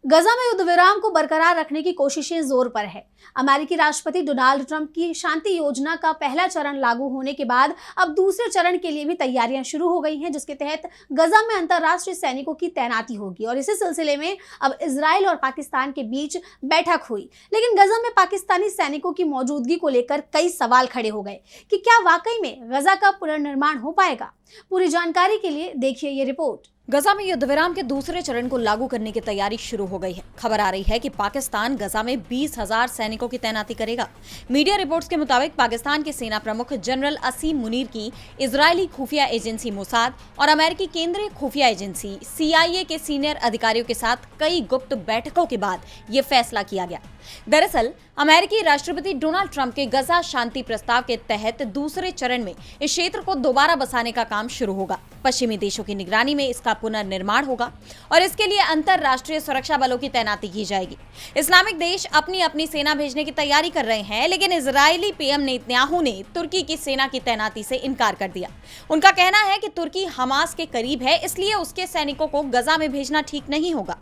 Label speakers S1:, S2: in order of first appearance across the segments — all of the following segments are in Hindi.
S1: गजा में युद्ध विराम को बरकरार रखने की कोशिशें जोर पर है। अमेरिकी राष्ट्रपति डोनाल्ड ट्रंप की शांति योजना का पहला चरण लागू होने के बाद अब दूसरे चरण के लिए भी तैयारियां शुरू हो गई हैं, जिसके तहत गजा में अंतर्राष्ट्रीय सैनिकों की तैनाती होगी। और इसी सिलसिले में अब इजराइल और पाकिस्तान के बीच बैठक हुई, लेकिन गजा में पाकिस्तानी सैनिकों की मौजूदगी को लेकर कई सवाल खड़े हो गए कि क्या वाकई में गजा का पुनर्निर्माण हो पाएगा। पूरी जानकारी के लिए देखिए ये रिपोर्ट।
S2: गजा में युद्ध विराम के दूसरे चरण को लागू करने की तैयारी शुरू हो गई है। खबर आ रही है कि पाकिस्तान गजा में 20,000 सैनिकों की तैनाती करेगा। मीडिया रिपोर्ट्स के मुताबिक पाकिस्तान के सेना प्रमुख जनरल असीम मुनीर की इजरायली खुफिया एजेंसी मोसाद और अमेरिकी केंद्रीय खुफिया एजेंसी CIA के सीनियर अधिकारियों के साथ कई गुप्त बैठकों के बाद ये फैसला किया गया। दरअसल अमेरिकी राष्ट्रपति डोनाल्ड ट्रंप के गजा शांति प्रस्ताव के तहत दूसरे चरण में इस क्षेत्र को दोबारा बसाने का काम शुरू होगा। पश्चिमी देशों की निगरानी में इसका पुनर्निर्माण होगा और इसके लिए अंतरराष्ट्रीय सुरक्षा बलों की तैनाती की जाएगी। इस्लामिक देश अपनी अपनी सेना भेजने की तैयारी कर रहे हैं, लेकिन इजरायली PM नेतन्याहू ने तुर्की की सेना की तैनाती से इनकार कर दिया। उनका कहना है कि तुर्की हमास के करीब है, इसलिए उसके सैनिकों को गजा में भेजना ठीक नहीं होगा।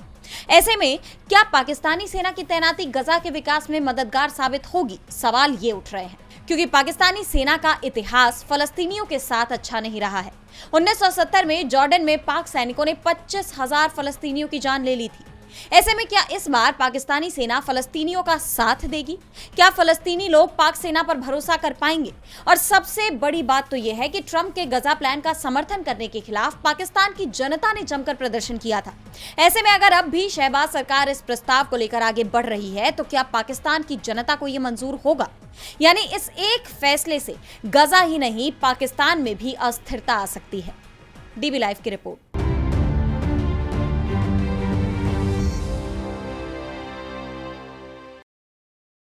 S2: ऐसे में क्या पाकिस्तानी सेना की तैनाती गजा के विकास में मददगार साबित होगी? सवाल ये उठ रहे हैं क्योंकि पाकिस्तानी सेना का इतिहास फलस्तीनियों के साथ अच्छा नहीं रहा है। 1970 में जॉर्डन में पाक सैनिकों ने 25,000 फलस्तीनियों की जान ले ली थी। ऐसे में क्या इस बार पाकिस्तानी सेना फलस्तीनियों का साथ देगी? क्या फलस्तीनी लोग पाक सेना पर भरोसा कर पाएंगे? और सबसे बड़ी बात तो यह है कि ट्रंप के गजा प्लान का समर्थन करने के खिलाफ पाकिस्तान की जनता ने जमकर प्रदर्शन किया था। ऐसे में अगर अब भी शहबाज सरकार इस प्रस्ताव को लेकर आगे बढ़ रही है, तो क्या पाकिस्तान की जनता को यह मंजूर होगा? यानी इस एक फैसले से गजा ही नहीं, पाकिस्तान में भी अस्थिरता आ सकती है। DB लाइव की रिपोर्ट।